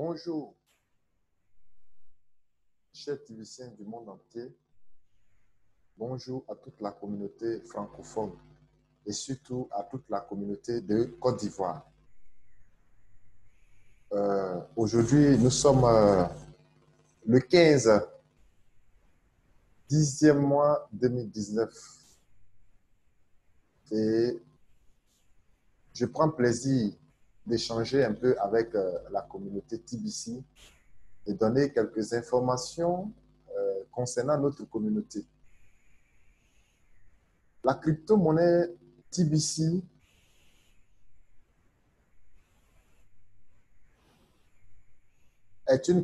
Bonjour, chers Tibiciens du monde entier. Bonjour à toute la communauté francophone et surtout à toute la communauté de Côte d'Ivoire. Aujourd'hui, nous sommes le 15, 10e mois 2019 et je prends plaisir d'échanger un peu avec la communauté TBC et donner quelques informations concernant notre communauté. La crypto-monnaie TBC est une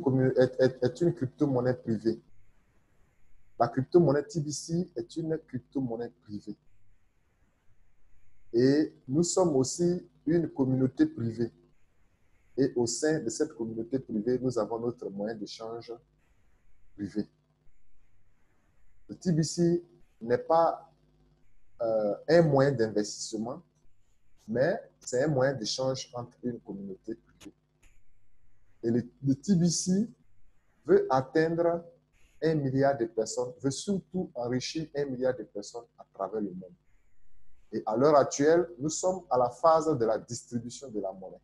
crypto-monnaie privée. La crypto-monnaie TBC est une crypto-monnaie privée. Et nous sommes aussi une communauté privée. Et au sein de cette communauté privée, nous avons notre moyen d'échange privé. Le TBC n'est pas un moyen d'investissement, mais c'est un moyen d'échange entre une communauté privée. Et le TBC veut atteindre 1 milliard de personnes, veut surtout enrichir 1 milliard de personnes à travers le monde. Et à l'heure actuelle, nous sommes à la phase de la distribution de la monnaie.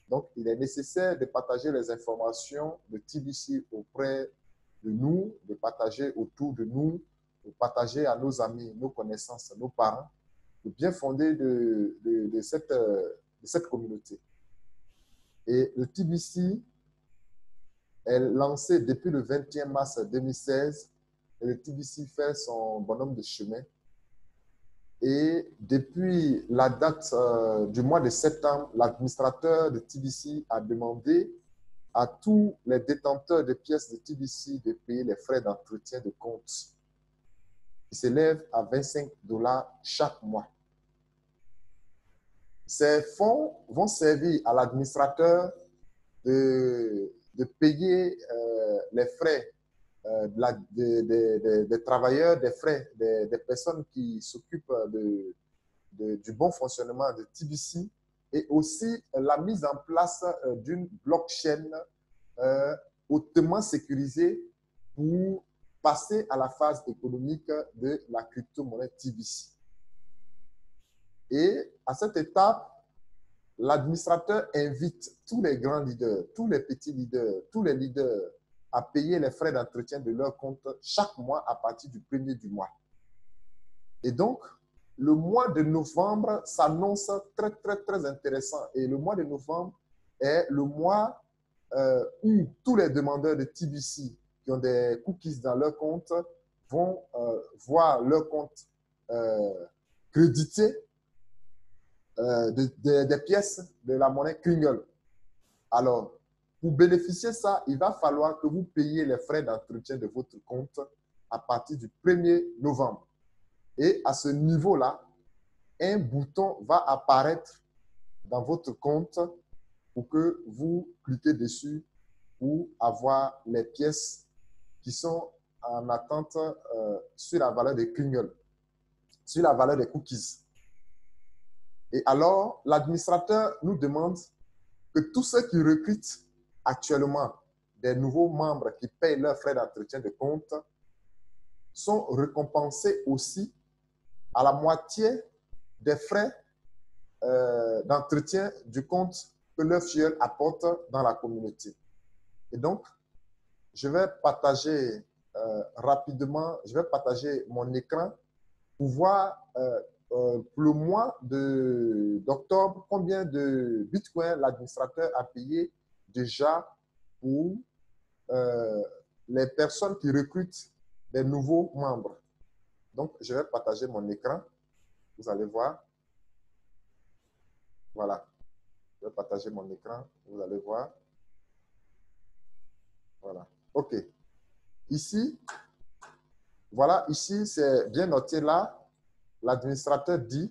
Donc, il est nécessaire de partager les informations de TBC auprès de nous, de partager autour de nous, de partager à nos amis, nos connaissances, nos parents, le bien fondé de cette communauté. Et le TBC est lancé depuis le 21 mars 2016 et le TBC fait son bonhomme de chemin. Et depuis la date du mois de septembre, l'administrateur de TBC a demandé à tous les détenteurs de pièces de TBC de payer les frais d'entretien de compte qui s'élèvent à 25 $ chaque mois. Ces fonds vont servir à l'administrateur de payer les frais des travailleurs, des frais des personnes qui s'occupent du bon fonctionnement de TBC et aussi la mise en place d'une blockchain hautement sécurisée pour passer à la phase économique de la crypto-monnaie TBC. Et à cette étape, l'administrateur invite tous les grands leaders, tous les petits leaders, tous les leaders à payer les frais d'entretien de leur compte chaque mois à partir du 1er du mois. Et donc, le mois de novembre s'annonce très, très, très intéressant. Et le mois de novembre est le mois où tous les demandeurs de TBC qui ont des cookies dans leur compte vont voir leur compte crédité des pièces de la monnaie Kringle. Alors, pour bénéficier de ça, il va falloir que vous payiez les frais d'entretien de votre compte à partir du 1er novembre. Et à ce niveau-là, un bouton va apparaître dans votre compte pour que vous cliquez dessus pour avoir les pièces qui sont en attente sur la valeur des Kringle, sur la valeur des cookies. Et alors, l'administrateur nous demande que tous ceux qui recrutent actuellement des nouveaux membres qui payent leurs frais d'entretien de compte sont récompensés aussi à la moitié des frais d'entretien du compte que leur filleul apporte dans la communauté. Et donc, je vais partager rapidement, je vais partager mon écran pour voir pour le mois d'octobre combien de bitcoins l'administrateur a payé déjà pour les personnes qui recrutent des nouveaux membres. Donc, je vais partager mon écran. Vous allez voir. Voilà. Je vais partager mon écran. Vous allez voir. Voilà. OK. Ici, voilà, ici, c'est bien noté là. L'administrateur dit,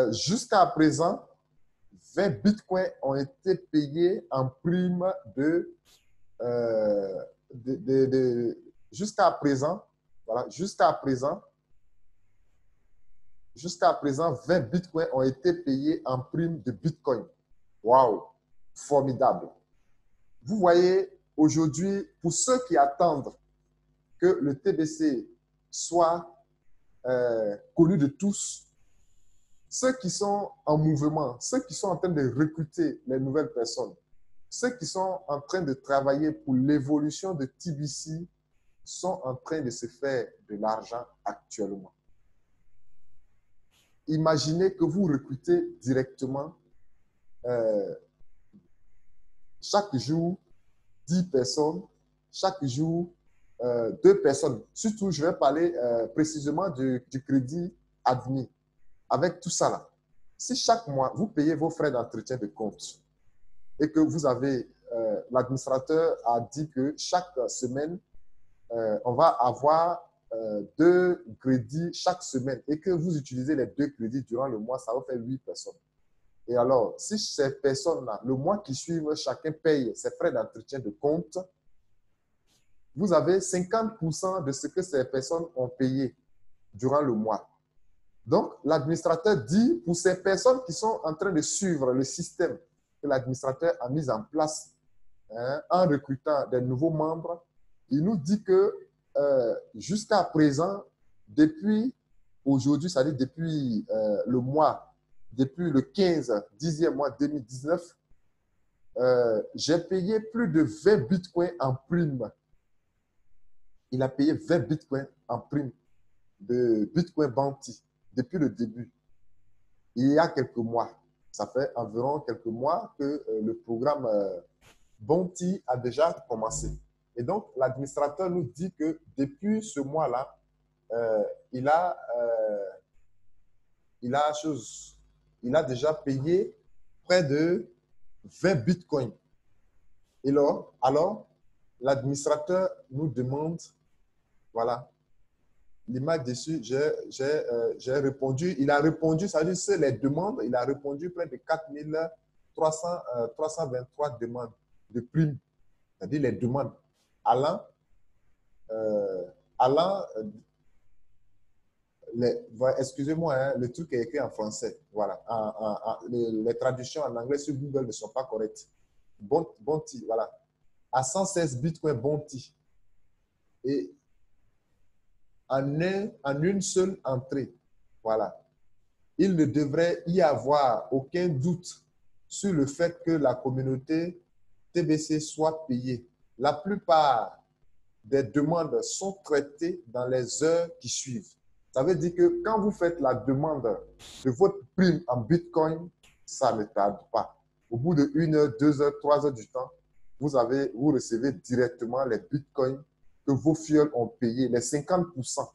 jusqu'à présent, 20 bitcoins ont été payés en prime jusqu'à présent, voilà, jusqu'à présent, 20 bitcoins ont été payés en prime de bitcoin. Waouh! formidable. Vous voyez, aujourd'hui, pour ceux qui attendent que le TBC soit connu de tous, ceux qui sont en mouvement, ceux qui sont en train de recruter les nouvelles personnes, ceux qui sont en train de travailler pour l'évolution de TBC sont en train de se faire de l'argent actuellement. Imaginez que vous recrutez directement chaque jour 10 personnes, chaque jour 2 personnes. Surtout, je vais parler précisément du crédit admis. Avec tout ça là, si chaque mois, vous payez vos frais d'entretien de compte et que vous avez, l'administrateur a dit que chaque semaine, on va avoir 2 crédits chaque semaine et que vous utilisez les 2 crédits durant le mois, ça va faire 8 personnes. Et alors, si ces personnes-là, le mois qui suit, chacun paye ses frais d'entretien de compte, vous avez 50% de ce que ces personnes ont payé durant le mois. Donc, l'administrateur dit, pour ces personnes qui sont en train de suivre le système que l'administrateur a mis en place en recrutant des nouveaux membres, il nous dit que jusqu'à présent, depuis aujourd'hui, c'est-à-dire depuis le mois, depuis le 10e mois 2019, j'ai payé plus de 20 bitcoins en prime. Il a payé 20 bitcoins en prime de Bitcoin Bounty depuis le début. Il y a quelques mois, ça fait environ quelques mois que le programme Bounty a déjà commencé. Et donc, l'administrateur nous dit que depuis ce mois-là, il a déjà payé près de 20 bitcoins. Et alors l'administrateur nous demande, voilà, l'image dessus, j'ai répondu, il a répondu, ça veut dire c'est les demandes, il a répondu près de 323 demandes de primes, c'est-à-dire les demandes allant excusez-moi, hein, le truc est écrit en français. Voilà. Les traductions en anglais sur Google ne sont pas correctes. Bounty, voilà. À 116 bitcoins Bounty. Et en une seule entrée. Voilà. Il ne devrait y avoir aucun doute sur le fait que la communauté TBC soit payée. La plupart des demandes sont traitées dans les heures qui suivent. Ça veut dire que quand vous faites la demande de votre prime en Bitcoin, ça ne tarde pas. Au bout de 1 heure, 2 heures, 3 heures du temps, vous recevez directement les Bitcoins que vos fioles ont payés, les 50%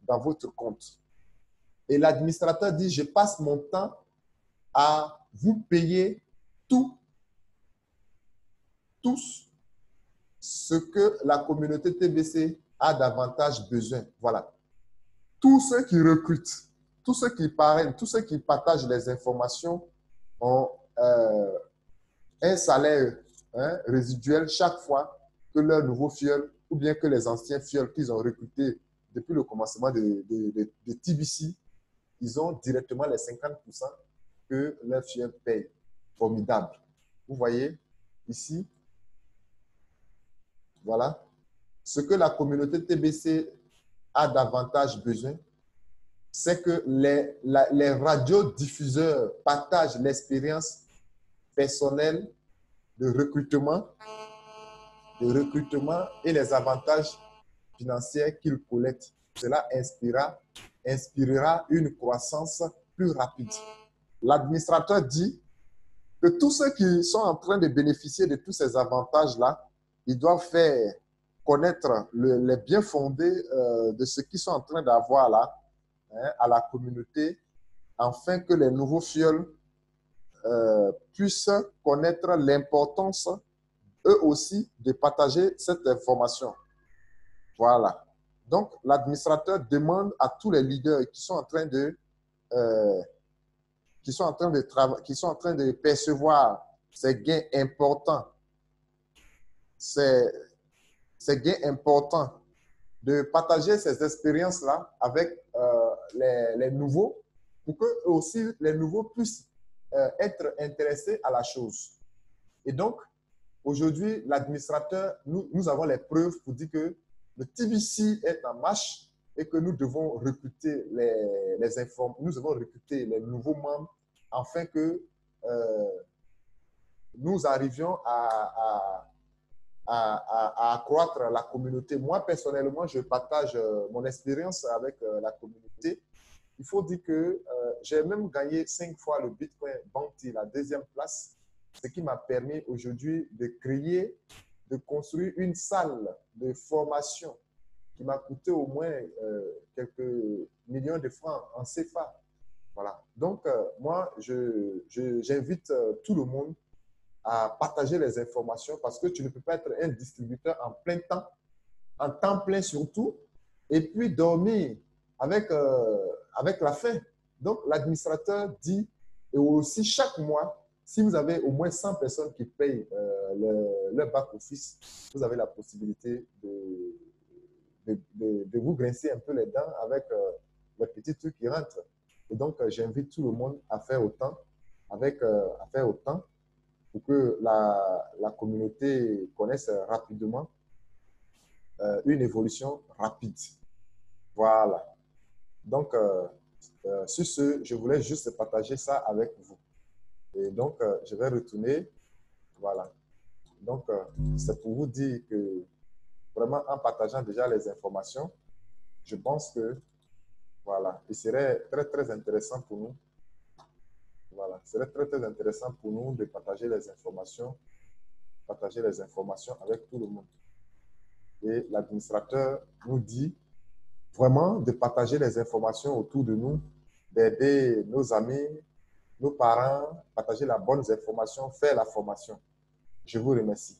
dans votre compte. Et l'administrateur dit, je passe mon temps à vous payer tous ce que la communauté TBC a davantage besoin. Voilà. Tous ceux qui recrutent, tous ceux qui parrainent, tous ceux qui partagent les informations ont un salaire résiduel chaque fois que leur nouveau fiole ou bien que les anciens fioles qu'ils ont recrutés depuis le commencement de TBC, ils ont directement les 50% que leur fiole paye. Formidable. Vous voyez ici, voilà, ce que la communauté TBC a davantage besoin, c'est que les radiodiffuseurs partagent l'expérience personnelle de recrutement et les avantages financiers qu'ils collectent. Cela inspirera une croissance plus rapide. L'administrateur dit que tous ceux qui sont en train de bénéficier de tous ces avantages-là, ils doivent faire connaître les biens fondés de ce qu'ils sont en train d'avoir là à la communauté, afin que les nouveaux fioles puissent connaître l'importance, eux aussi, de partager cette information. Voilà. Donc, l'administrateur demande à tous les leaders qui sont en train de percevoir ces gains importants, de partager ces expériences-là avec les nouveaux, pour que aussi les nouveaux puissent être intéressés à la chose. Et donc, aujourd'hui, l'administrateur, nous avons les preuves pour dire que le TBC est en marche et que nous devons recruter nous devons recruter les nouveaux membres afin que nous arrivions à accroître la communauté. Moi, personnellement, je partage mon expérience avec la communauté. Il faut dire que j'ai même gagné 5 fois le Bitcoin Bounty, la deuxième place, ce qui m'a permis aujourd'hui de créer, de construire une salle de formation qui m'a coûté au moins quelques millions de francs en CFA. Voilà. Donc, moi, j'invite tout le monde à partager les informations parce que tu ne peux pas être un distributeur en plein temps, en temps plein surtout, et puis dormir avec la faim. Donc, l'administrateur dit, et aussi chaque mois, si vous avez au moins 100 personnes qui payent leur back-office, vous avez la possibilité de vous grincer un peu les dents avec les petits trucs qui rentrent. Et donc, j'invite tout le monde à faire autant, à faire autant pour que la communauté connaisse rapidement une évolution rapide. Voilà. Donc, sur ce, je voulais juste partager ça avec vous. Et donc, je vais retourner. Voilà. Donc, c'est pour vous dire que vraiment, en partageant déjà les informations, je pense que, voilà, il serait très, très intéressant pour nous. Voilà, il serait très, très intéressant pour nous de partager les informations avec tout le monde. Et l'administrateur nous dit vraiment de partager les informations autour de nous, d'aider nos amis, nos parents, partager la bonne information, faire la formation. Je vous remercie.